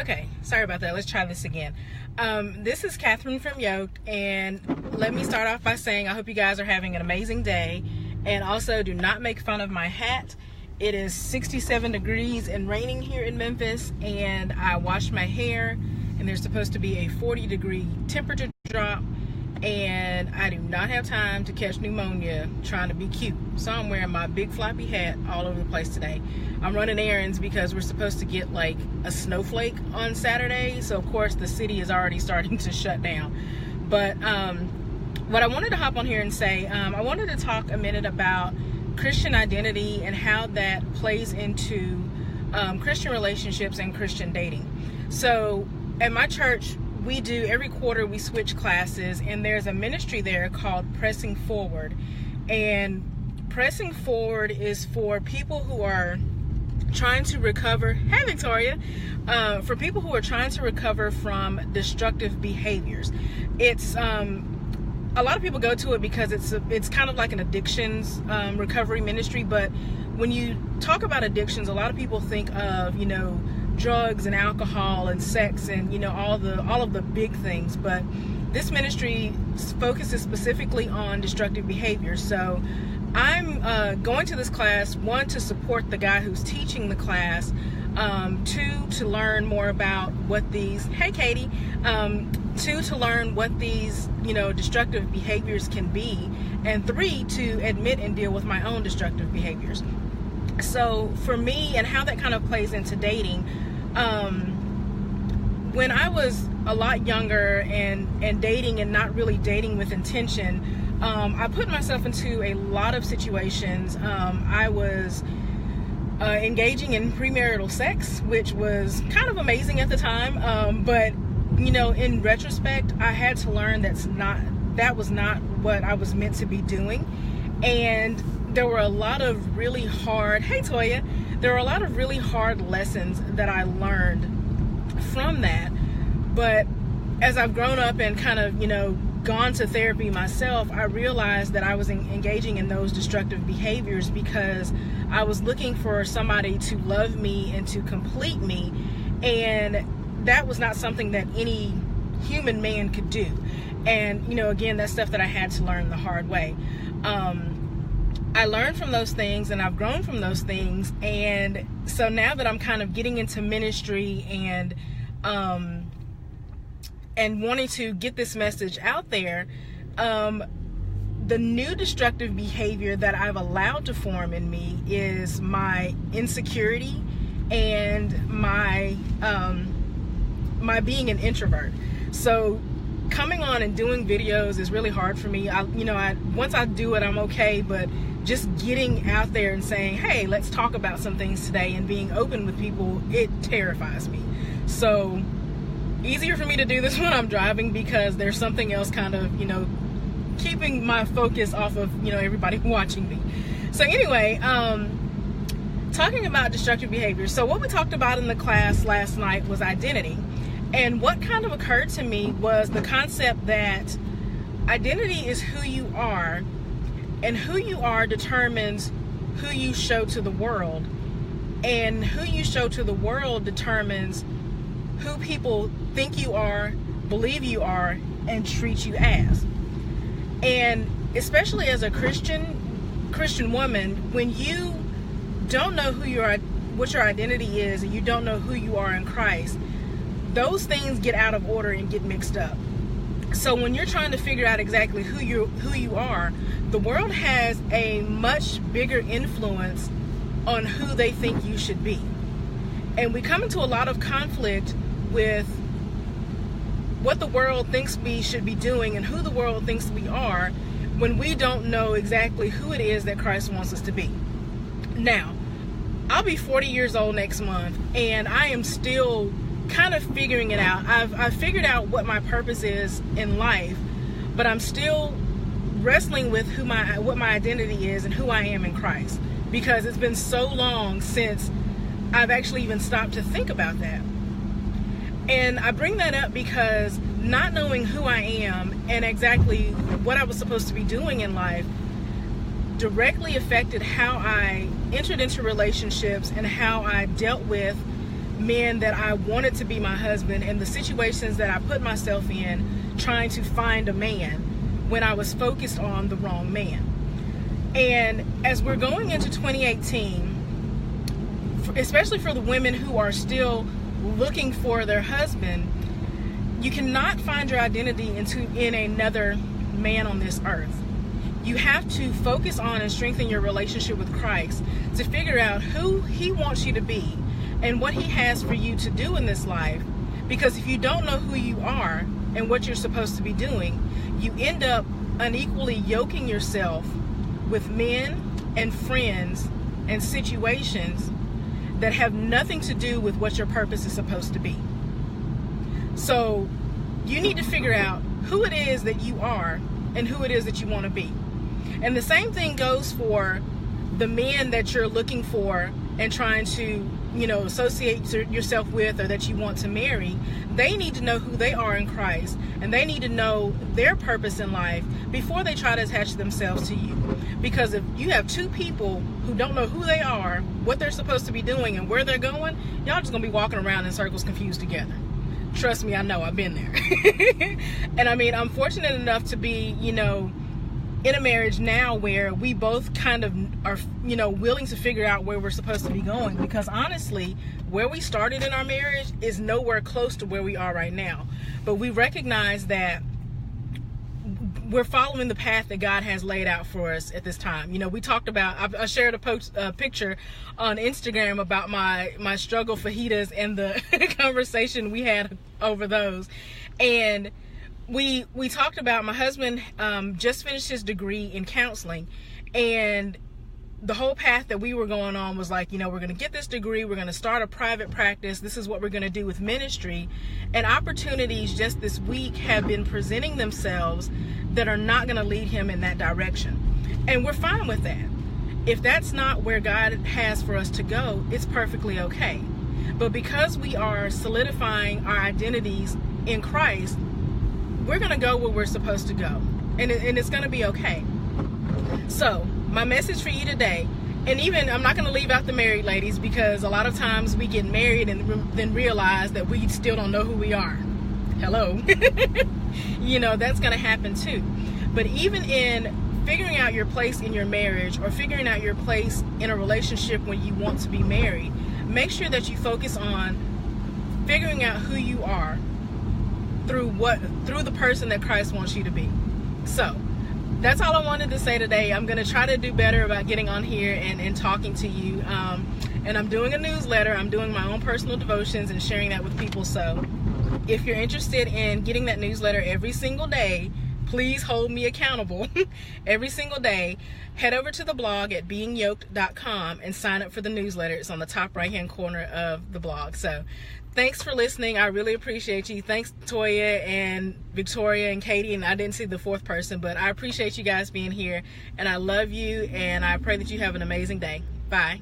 Okay, sorry about that. Let's try this again. This is Catherine from Yoked, and let me start off by saying I hope you guys are having an amazing day, and also do not make fun of my hat. It is 67 degrees and raining here in Memphis, and I washed my hair, and there's supposed to be a 40-degree temperature drop, and I do not have time to catch pneumonia trying to be cute. So I'm wearing my big floppy hat all over the place today. I'm running errands because we're supposed to get like a snowflake on Saturday. So of course the city is already starting to shut down. But what I wanted to hop on here and say, I wanted to talk a minute about Christian identity and how that plays into Christian relationships and Christian dating. So at my church, we do every quarter we switch classes, and there's a ministry there called Pressing Forward. And Pressing Forward is for people who are trying to recover. Hey, Victoria. For people who are trying to recover from destructive behaviors. It's a lot of people go to it because it's kind of like an addictions recovery ministry. But when you talk about addictions, a lot of people think of, drugs and alcohol and sex and all of the big things. But this ministry focuses specifically on destructive behavior. So I'm going to this class, one, to support the guy who's teaching the class, two, to learn more about what these, hey Katie, two, to learn what these destructive behaviors can be, and three, to admit and deal with my own destructive behaviors. So for me, and how that kind of plays into dating, when I was a lot younger and dating and not really dating with intention, I put myself into a lot of situations. I was engaging in premarital sex, which was kind of amazing at the time, but in retrospect, I had to learn that was not what I was meant to be doing. And there were a lot of really hard, hey Toya, there were a lot of really hard lessons that I learned from that. But as I've grown up and kind of, gone to therapy myself, I realized that I was engaging in those destructive behaviors because I was looking for somebody to love me and to complete me. And that was not something that any human man could do. And, again, that's stuff that I had to learn the hard way. I learned from those things, and I've grown from those things. And so now that I'm kind of getting into ministry and wanting to get this message out there, the new destructive behavior that I've allowed to form in me is my insecurity and my being an introvert. So coming on and doing videos is really hard for me. Once I do it, I'm okay, but just getting out there and saying, hey, let's talk about some things today, and being open with people, it terrifies me. So easier for me to do this when I'm driving because there's something else kind of, keeping my focus off of, everybody watching me. So anyway, talking about destructive behavior. So what we talked about in the class last night was identity. And what kind of occurred to me was the concept that identity is who you are, and who you are determines who you show to the world, and who you show to the world determines who people think you are, believe you are, and treat you as. And especially as a Christian woman, when you don't know what your identity is, and you don't know who you are in Christ, those things get out of order and get mixed up. So when you're trying to figure out exactly who you are, the world has a much bigger influence on who they think you should be. And we come into a lot of conflict with what the world thinks we should be doing and who the world thinks we are, when we don't know exactly who it is that Christ wants us to be. Now, I'll be 40 years old next month, and I am still kind of figuring it out. I've figured out what my purpose is in life, but I'm still wrestling with what my identity is and who I am in Christ, because it's been so long since I've actually even stopped to think about that. And I bring that up because not knowing who I am and exactly what I was supposed to be doing in life directly affected how I entered into relationships and how I dealt with men that I wanted to be my husband and the situations that I put myself in trying to find a man when I was focused on the wrong man. And as we're going into 2018, especially for the women who are still looking for their husband, you cannot find your identity in another man on this earth. You have to focus on and strengthen your relationship with Christ to figure out who He wants you to be and what He has for you to do in this life. Because if you don't know who you are and what you're supposed to be doing, you end up unequally yoking yourself with men and friends and situations that have nothing to do with what your purpose is supposed to be. So you need to figure out who it is that you are and who it is that you want to be. And the same thing goes for the men that you're looking for and trying to, associate yourself with, or that you want to marry. They need to know who they are in Christ, and they need to know their purpose in life before they try to attach themselves to you. Because if you have two people who don't know who they are, what they're supposed to be doing, and where they're going, y'all just gonna be walking around in circles confused together. Trust me, I know, I've been there. And I mean, I'm fortunate enough to be, in a marriage now where we both kind of are, willing to figure out where we're supposed to be going. Because honestly, where we started in our marriage is nowhere close to where we are right now. But we recognize that we're following the path that God has laid out for us at this time. We talked about, I shared a picture on Instagram about my struggle fajitas and the conversation we had over those. And we talked about, my husband just finished his degree in counseling, and the whole path that we were going on was like, we're going to get this degree, we're going to start a private practice, this is what we're going to do with ministry. And opportunities just this week have been presenting themselves that are not going to lead him in that direction. And we're fine with that. If that's not where God has for us to go, it's perfectly okay. But because we are solidifying our identities in Christ, we're going to go where we're supposed to go. And it's going to be okay. So, my message for you today, and even I'm not going to leave out the married ladies, because a lot of times we get married and then realize that we still don't know who we are. Hello. That's going to happen too. But even in figuring out your place in your marriage, or figuring out your place in a relationship when you want to be married, make sure that you focus on figuring out who you are through the person that Christ wants you to be. So that's all I wanted to say today. I'm going to try to do better about getting on here and talking to you. And I'm doing a newsletter. I'm doing my own personal devotions and sharing that with people. So if you're interested in getting that newsletter every single day, please hold me accountable every single day. Head over to the blog at beingyoked.com and sign up for the newsletter. It's on the top right hand corner of the blog. So thanks for listening. I really appreciate you. Thanks, Toya and Victoria and Katie, and I didn't see the fourth person, but I appreciate you guys being here, and I love you, and I pray that you have an amazing day. Bye.